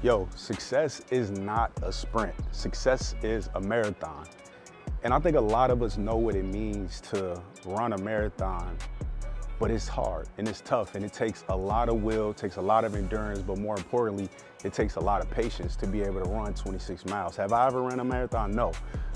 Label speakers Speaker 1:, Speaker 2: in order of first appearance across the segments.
Speaker 1: Yo, success is not a sprint. Success is a marathon. And I think a lot of us know what it means to run a marathon, but it's hard and it's tough and it takes a lot of will, it takes a lot of endurance, but more importantly, it takes a lot of patience to be able to run 26 miles. Have I ever run a marathon? No,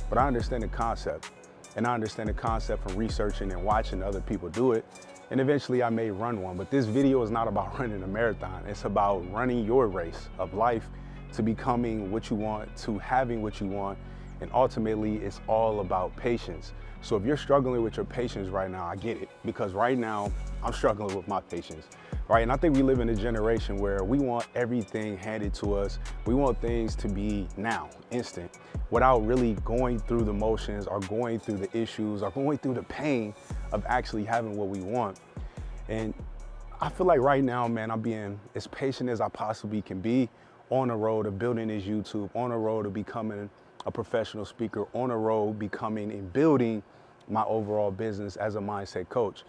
Speaker 1: but I understand the concept. And I understand the concept from researching and watching other people do it. And eventually I may run one, but this video is not about running a marathon. It's about running your race of life to becoming what you want, to having what you want. And ultimately it's all about patience. So if you're struggling with your patience right now, I get it, because right now I'm struggling with my patience, right? And I think we live in a generation where we want everything handed to us. We want things to be now, instant, without really going through the motions or going through the issues or going through the pain of actually having what we want. And I feel like right now, man, I'm being as patient as I possibly can be on the road of building this YouTube, on the road of becoming a professional speaker, on the road becoming and building my overall business as a mindset coach.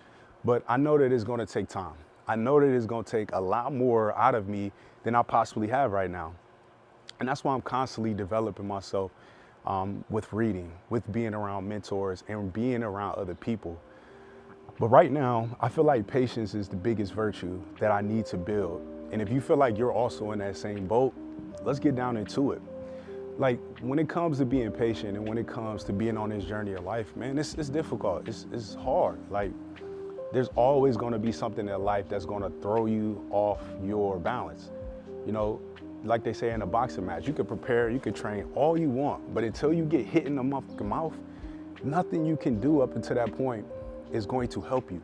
Speaker 1: But I know that it's gonna take time. I know that it's gonna take a lot more out of me than I possibly have right now. And that's why I'm constantly developing myself with reading, with being around mentors and being around other people. But right now, I feel like patience is the biggest virtue that I need to build. And if you feel like you're also in that same boat, let's get down into it. Like, when it comes to being patient and when it comes to being on this journey of life, man, it's difficult, it's hard. Like, there's always gonna be something in life that's gonna throw you off your balance. You know, like they say in a boxing match, you could prepare, you could train all you want, but until you get hit in the mouth, nothing you can do up until that point is going to help you.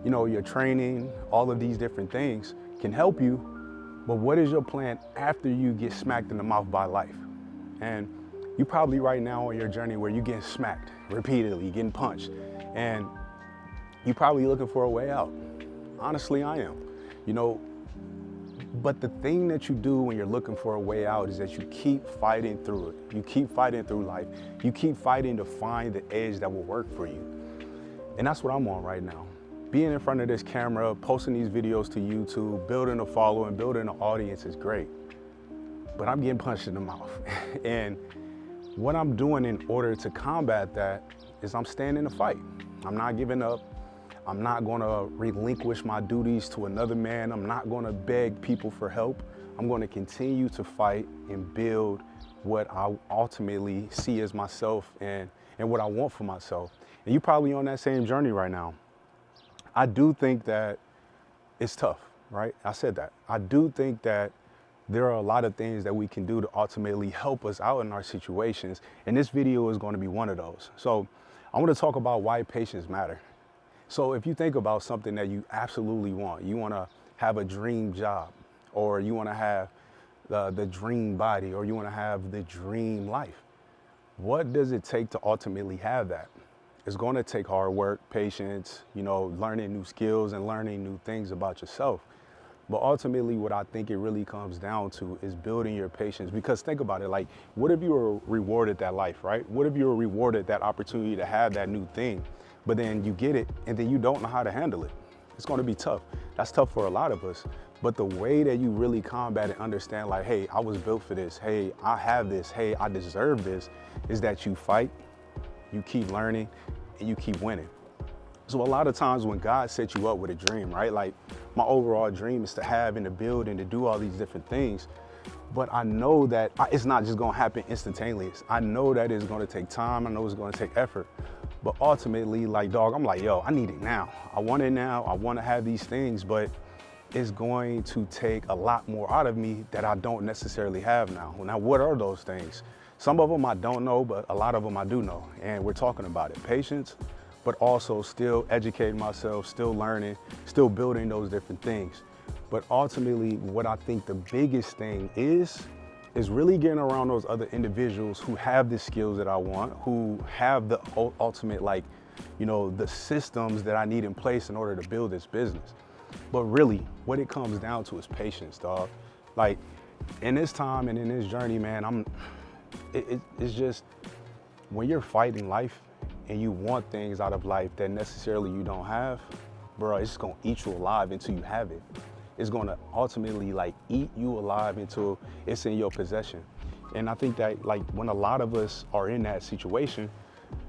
Speaker 1: You know, your training, all of these different things can help you, but what is your plan after you get smacked in the mouth by life? And you probably right now on your journey where you're getting smacked repeatedly, getting punched, and you're probably looking for a way out. Honestly, I am. You know, but the thing that you do when you're looking for a way out is that you keep fighting through it. You keep fighting through life. You keep fighting to find the edge that will work for you. And that's what I'm on right now. Being in front of this camera, posting these videos to YouTube, building a following, building an audience is great. But I'm getting punched in the mouth. And what I'm doing in order to combat that is I'm staying in the fight. I'm not giving up. I'm not gonna relinquish my duties to another man. I'm not gonna beg people for help. I'm gonna continue to fight and build what I ultimately see as myself and what I want for myself. And you're probably on that same journey right now. I do think that it's tough, right? I said that. I do think that there are a lot of things that we can do to ultimately help us out in our situations. And this video is going to be one of those. So I want to talk about why patience matters. So if you think about something that you absolutely want, you want to have a dream job, or you want to have the dream body, or you want to have the dream life, what does it take to ultimately have that? It's going to take hard work, patience, you know, learning new skills and learning new things about yourself. But ultimately, what I think it really comes down to is building your patience. Because think about it, like, what if you were rewarded that life, right? What if you were rewarded that opportunity to have that new thing, but then you get it and then you don't know how to handle it? It's going to be tough. That's tough for a lot of us. But the way that you really combat and understand, like, hey, I was built for this. Hey, I have this. Hey, I deserve this, is that you fight, you keep learning, and you keep winning. So a lot of times when God sets you up with a dream, right? Like, my overall dream is to have and to build and to do all these different things. But I know that it's not just gonna happen instantaneously. I know that it's gonna take time. I know it's gonna take effort. But ultimately, like, dog, I'm like, yo, I need it now. I want it now. I wanna have these things, but it's going to take a lot more out of me that I don't necessarily have now. Now, what are those things? Some of them I don't know, but a lot of them I do know. And we're talking about it. Patience, but also still educating myself, still learning, still building those different things. But ultimately, what I think the biggest thing is really getting around those other individuals who have the skills that I want, who have the ultimate, like, you know, the systems that I need in place in order to build this business. But really, what it comes down to is patience, dog. Like, in this time and in this journey, man, it's just, when you're fighting life and you want things out of life that necessarily you don't have, bro, it's just gonna eat you alive until you have it. is gonna ultimately like eat you alive until it's in your possession. And I think that like when a lot of us are in that situation,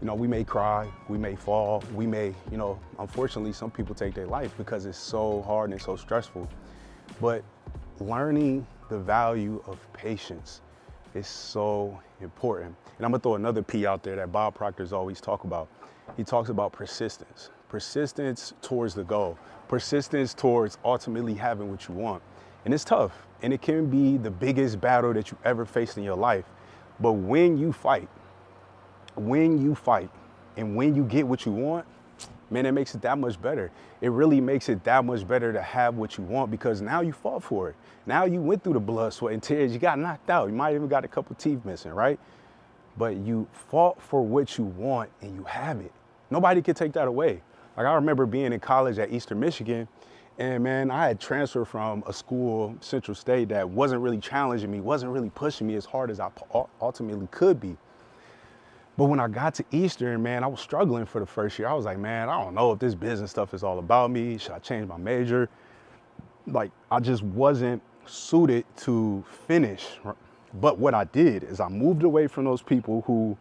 Speaker 1: you know, we may cry, we may fall, we may, you know, unfortunately some people take their life because it's so hard and so stressful. But learning the value of patience is so important. And I'm gonna throw another P out there that Bob Proctor's always talk about. He talks about persistence. Persistence towards the goal. Persistence towards ultimately having what you want. And it's tough. And it can be the biggest battle that you ever faced in your life. But when you fight, and when you get what you want, man, it makes it that much better. It really makes it that much better to have what you want because now you fought for it. Now you went through the blood, sweat, and tears. You got knocked out. You might even got a couple teeth missing, right? But you fought for what you want and you have it. Nobody can take that away. Like I remember being in college at Eastern Michigan, and man, I had transferred from a school, Central State, that wasn't really challenging me, wasn't really pushing me as hard as I ultimately could be. But when I got to Eastern, man, I was struggling for the first year. I was like, man, I don't know if this business stuff is all about me. Should I change my major? Like, I just wasn't suited to finish. But what I did is I moved away from those people who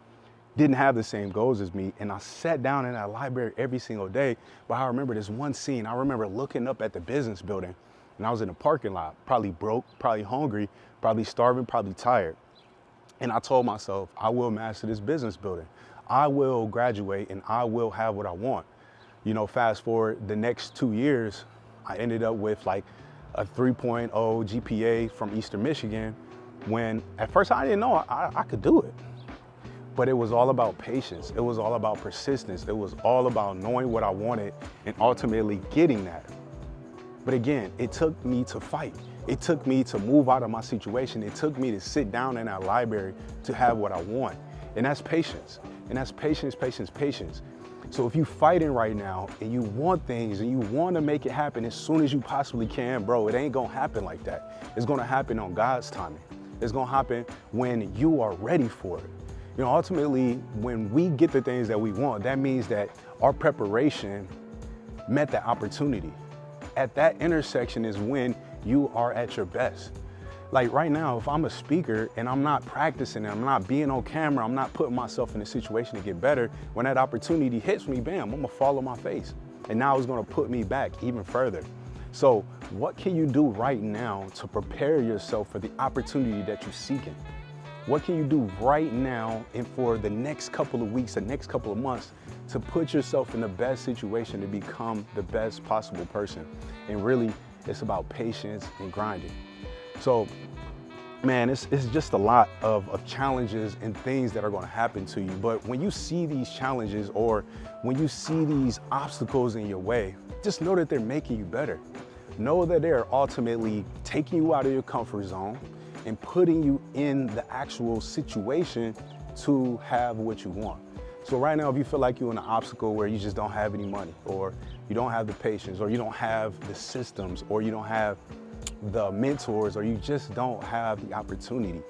Speaker 1: didn't have the same goals as me, and I sat down in that library every single day. But I remember this one scene. I remember looking up at the business building, and I was in the parking lot, probably broke, probably hungry, probably starving, probably tired. And I told myself, I will master this business building. I will graduate and I will have what I want. You know, fast forward the next 2 years, I ended up with like a 3.0 GPA from Eastern Michigan when at first I didn't know I could do it. But it was all about patience. It was all about persistence. It was all about knowing what I wanted and ultimately getting that. But again, it took me to fight. It took me to move out of my situation. It took me to sit down in that library to have what I want. And that's patience. And that's patience, patience, patience. So if you're fighting right now and you want things and you want to make it happen as soon as you possibly can, bro, it ain't gonna happen like that. It's gonna happen on God's timing. It's gonna happen when you are ready for it. You know, ultimately, when we get the things that we want, that means that our preparation met the opportunity. At that intersection is when you are at your best. Like right now, if I'm a speaker and I'm not practicing, and I'm not being on camera, I'm not putting myself in a situation to get better, when that opportunity hits me, bam, I'm gonna fall on my face. And now it's gonna put me back even further. So what can you do right now to prepare yourself for the opportunity that you're seeking? What can you do right now and for the next couple of weeks, the next couple of months to put yourself in the best situation to become the best possible person? And really, it's about patience and grinding. So, man, it's just a lot of challenges and things that are gonna happen to you. But when you see these challenges or when you see these obstacles in your way, just know that they're making you better. Know that they're ultimately taking you out of your comfort zone and putting you in the actual situation to have what you want. So right now, if you feel like you're in an obstacle where you just don't have any money, or you don't have the patience, or you don't have the systems, or you don't have the mentors, or you just don't have the opportunity,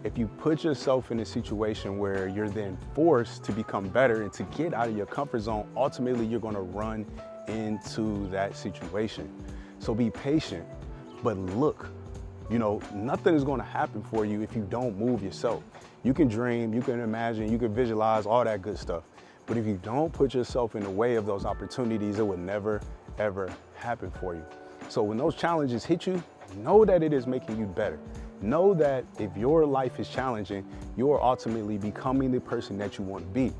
Speaker 1: if you put yourself in a situation where you're then forced to become better and to get out of your comfort zone, ultimately you're gonna run into that situation. So be patient, but look. You know, nothing is going to happen for you if you don't move yourself. You can dream, you can imagine, you can visualize, all that good stuff. But if you don't put yourself in the way of those opportunities, it will never, ever happen for you. So when those challenges hit you, know that it is making you better. Know that if your life is challenging, you are ultimately becoming the person that you want to be.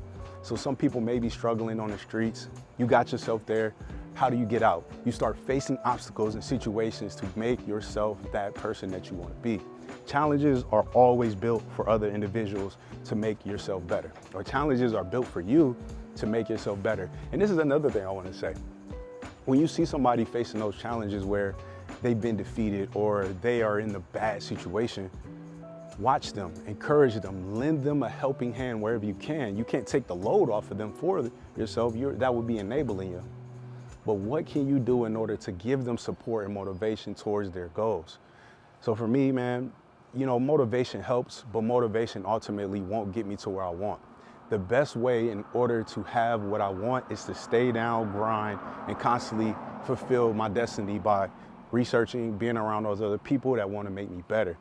Speaker 1: So some people may be struggling on the streets. You got yourself there. How do you get out? You start facing obstacles and situations to make yourself that person that you want to be. Challenges are always built for other individuals to make yourself better, or challenges are built for you to make yourself better. And this is another thing I want to say. When you see somebody facing those challenges where they've been defeated or they are in the bad situation, watch them, encourage them, lend them a helping hand wherever you can. You can't take the load off of them for yourself. That would be enabling you. But what can you do in order to give them support and motivation towards their goals? So for me, man, you know, motivation helps, but motivation ultimately won't get me to where I want. The best way in order to have what I want is to stay down, grind, and constantly fulfill my destiny by researching, being around those other people that want to make me better.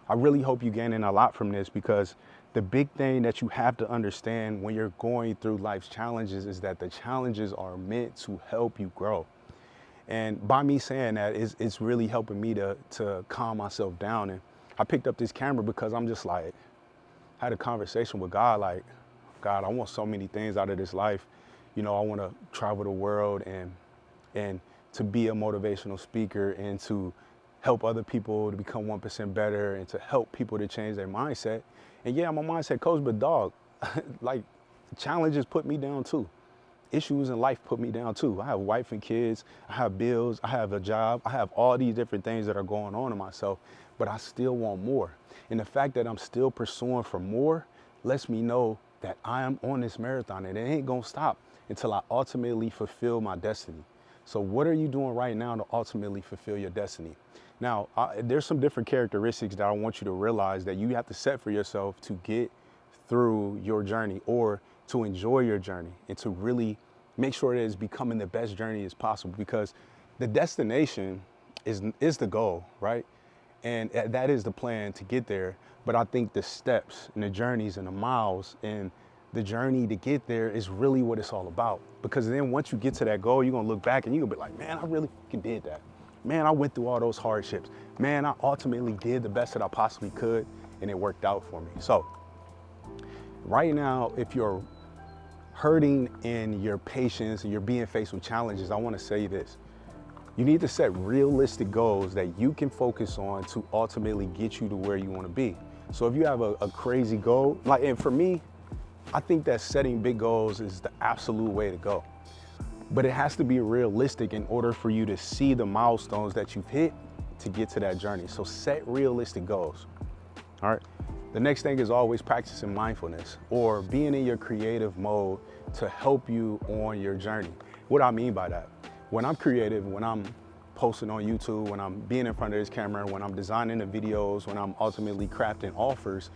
Speaker 1: I really hope you're gaining a lot from this, because the big thing that you have to understand when you're going through life's challenges is that the challenges are meant to help you grow. And by me saying that, it's really helping me to calm myself down. And I picked up this camera because I'm just like, I had a conversation with God, like, God, I want so many things out of this life. You know, I want to travel the world and to be a motivational speaker and to help other people to become 1% better and to help people to change their mindset. And yeah, I'm a mindset coach, but dog, like, challenges put me down too. Issues in life put me down too. I have a wife and kids, I have bills, I have a job, I have all these different things that are going on in myself, but I still want more. And the fact that I'm still pursuing for more lets me know that I am on this marathon and it ain't gonna stop until I ultimately fulfill my destiny. So what are you doing right now to ultimately fulfill your destiny? Now, there's some different characteristics that I want you to realize that you have to set for yourself to get through your journey, or to enjoy your journey, and to really make sure that it's becoming the best journey as possible, because the destination is the goal, right? And that is the plan to get there. But I think the steps and the journeys and the miles and the journey to get there is really what it's all about. Because then once you get to that goal, you're gonna look back and you're gonna be like, man, I really fucking did that. Man, I went through all those hardships. Man, I ultimately did the best that I possibly could, and it worked out for me. So right now, if you're hurting in your patience and you're being faced with challenges, I want to say this. You need to set realistic goals that you can focus on to ultimately get you to where you want to be. So if you have a crazy goal, like, and for me, I think that setting big goals is the absolute way to go. But it has to be realistic in order for you to see the milestones that you've hit to get to that journey. So set realistic goals, all right? The next thing is always practicing mindfulness, or being in your creative mode to help you on your journey. What I mean by that, when I'm creative, when I'm posting on YouTube, when I'm being in front of this camera, when I'm designing the videos, when I'm ultimately crafting offers,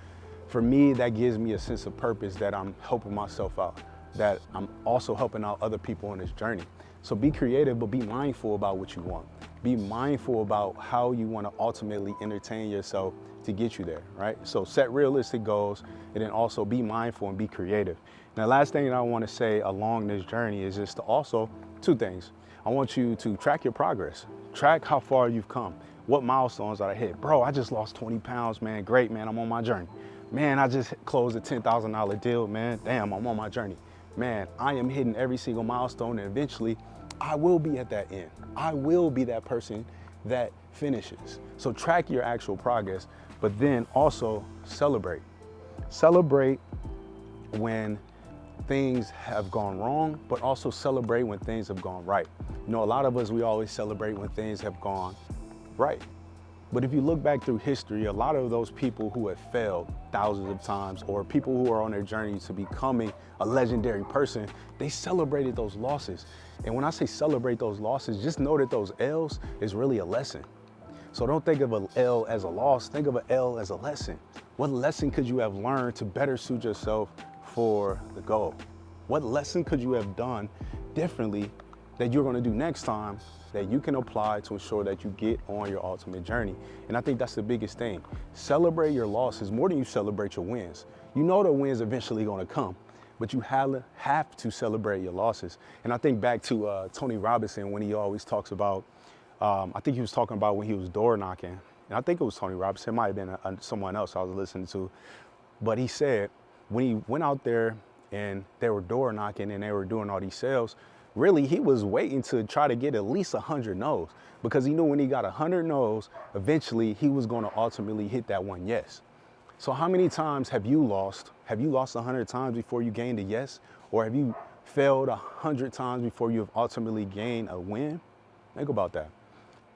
Speaker 1: for me, that gives me a sense of purpose that I'm helping myself out, that I'm also helping out other people on this journey. So be creative, but be mindful about what you want. Be mindful about how you want to ultimately entertain yourself to get you there, right? So set realistic goals, and then also be mindful and be creative. Now, last thing that I want to say along this journey is just to also, two things. I want you to track your progress. Track how far you've come. What milestones I hit. Bro, I just lost 20 pounds, man. Great, man, I'm on my journey. Man, I just closed a $10,000 deal, man. Damn, I'm on my journey. Man, I am hitting every single milestone, and eventually I will be at that end. I will be that person that finishes. So track your actual progress, but then also celebrate. Celebrate when things have gone wrong, but also celebrate when things have gone right. You know, a lot of us, we always celebrate when things have gone right. But if you look back through history, a lot of those people who have failed thousands of times, or people who are on their journey to becoming a legendary person, they celebrated those losses. And when I say celebrate those losses, just know that those L's is really a lesson. So don't think of an L as a loss, think of an L as a lesson. What lesson could you have learned to better suit yourself for the goal? What lesson could you have done differently that you're gonna do next time that you can apply to ensure that you get on your ultimate journey? And I think that's the biggest thing. Celebrate your losses more than you celebrate your wins. You know the wins eventually gonna come, but you have to celebrate your losses. And I think back to Tony Robinson, when he always talks about, I think he was talking about when he was door knocking. And I think it was Tony Robinson, it might have been someone else I was listening to. But he said, when he went out there and they were door knocking and they were doing all these sales, really he was waiting to try to get at least 100 no's, because he knew when he got 100 no's, eventually he was going to ultimately hit that one yes. So how many times have you lost? Have you lost 100 times before you gained a yes? Or have you failed 100 times before you have ultimately gained a win? Think about that.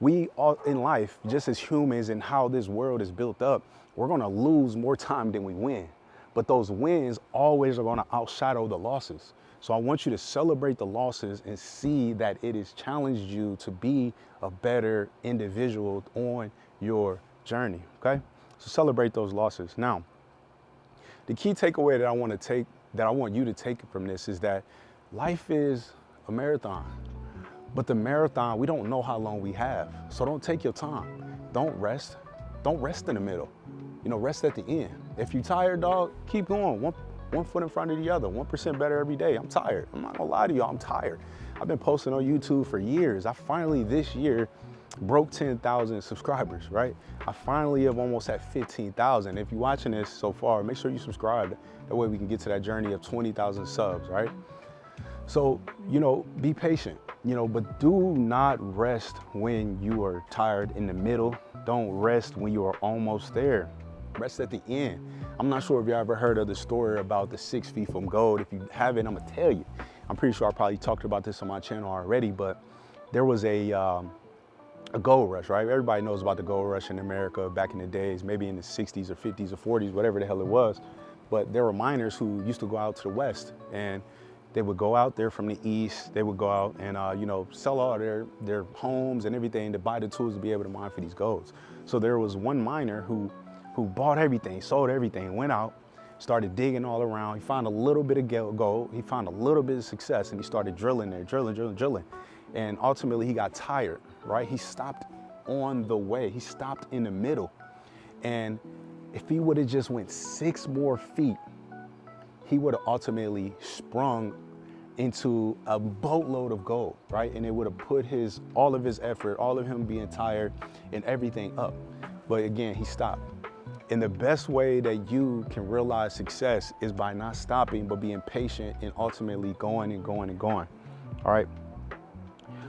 Speaker 1: We all in life, just as humans and how this world is built up, we're going to lose more time than we win. But those wins always are going to outshadow the losses. So I want you to celebrate the losses and see that it has challenged you to be a better individual on your journey, okay? So celebrate those losses. Now, the key takeaway that I want you to take from this is that life is a marathon. But the marathon, we don't know how long we have. So don't take your time. Don't rest. Don't rest in the middle. You know, rest at the end. If you're tired, dog, keep going. One foot in front of the other, 1% better every day. I'm tired. I'm not gonna lie to y'all, I'm tired. I've been posting on YouTube for years. I finally this year broke 10,000 subscribers, right? I finally have almost at 15,000. If you're watching this so far, make sure you subscribe. That way we can get to that journey of 20,000 subs, right? So, you know, be patient, you know, but do not rest when you are tired in the middle. Don't rest when you are almost there. Rest at the end. I'm not sure if you ever heard of the story about the 6 feet from gold. If you haven't, I'm gonna tell you. I'm pretty sure I probably talked about this on my channel already, but there was a gold rush, right? Everybody knows about the gold rush in America back in the days, maybe in the 60s or 50s or 40s, whatever the hell it was. But there were miners who used to go out to the West, and they would go out there from the East. They would go out and, you know, sell all their homes and everything to buy the tools to be able to mine for these golds. So there was one miner who bought everything, sold everything, went out, started digging all around. He found a little bit of gold. He found a little bit of success, and he started drilling there, drilling. And ultimately he got tired, right? He stopped on the way. He stopped in the middle. And if he would have just went 6 more feet, he would have ultimately sprung into a boatload of gold, right? And it would have put all of his effort, all of him being tired and everything up. But again, he stopped. And the best way that you can realize success is by not stopping, but being patient and ultimately going and going and going, all right?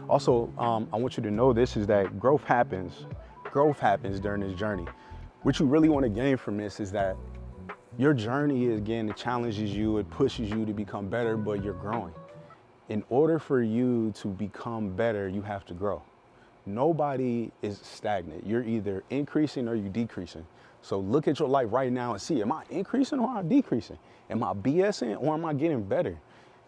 Speaker 1: Also, I want you to know this is that growth happens during this journey. What you really want to gain from this is that your journey, again, it challenges you, it pushes you to become better, but you're growing. In order for you to become better, you have to grow. Nobody is stagnant. You're either increasing or you're decreasing. So look at your life right now and see, am I increasing or am I decreasing? Am I BSing or am I getting better?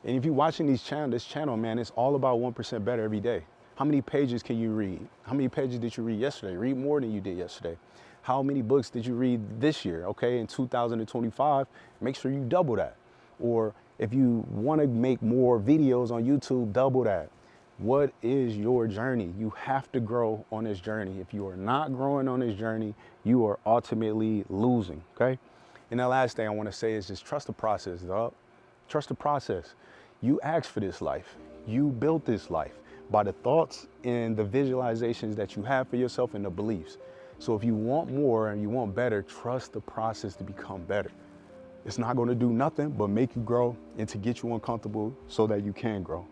Speaker 1: And if you're watching this channel, man, it's all about 1% better every day. How many pages can you read? How many pages did you read yesterday? Read more than you did yesterday. How many books did you read this year? Okay, in 2025, make sure you double that. Or if you want to make more videos on YouTube, double that. What is your journey? You have to grow on this journey. If you are not growing on this journey, you are ultimately losing, okay? And the last thing I want to say is just trust the process, dog. Trust the process. You asked for this life. You built this life by the thoughts and the visualizations that you have for yourself and the beliefs. So if you want more and you want better, trust the process to become better. It's not going to do nothing but make you grow and to get you uncomfortable so that you can grow.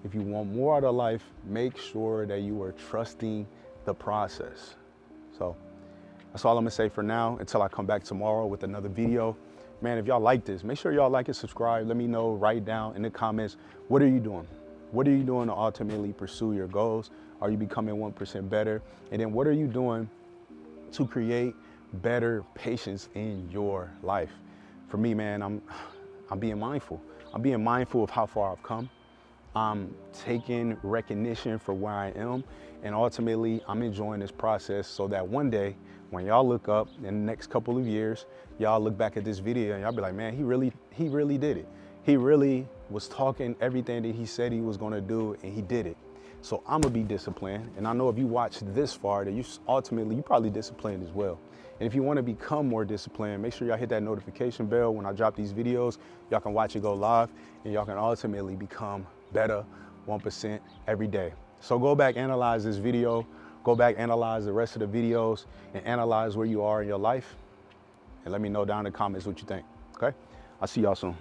Speaker 1: If you want more out of life, make sure that you are trusting the process. So that's all I'm gonna say for now until I come back tomorrow with another video. Man, if y'all like this, make sure y'all like and subscribe. Let me know, write down in the comments, what are you doing? What are you doing to ultimately pursue your goals? Are you becoming 1% better? And then what are you doing to create better patience in your life? For me, man, I'm being mindful. I'm being mindful of how far I've come. I'm taking recognition for where I am, and ultimately I'm enjoying this process so that one day when y'all look up in the next couple of years, y'all look back at this video and y'all be like, man, he really did it. He really was talking everything that he said he was gonna do, and he did it. So I'm gonna be disciplined, and I know if you watched this far that you probably disciplined as well. And if you wanna become more disciplined, make sure y'all hit that notification bell when I drop these videos. Y'all can watch it go live, and y'all can ultimately become better 1% every day. So go back, analyze this video, go back, analyze the rest of the videos, and analyze where you are in your life, and let me know down in the comments what you think, okay? I'll see y'all soon.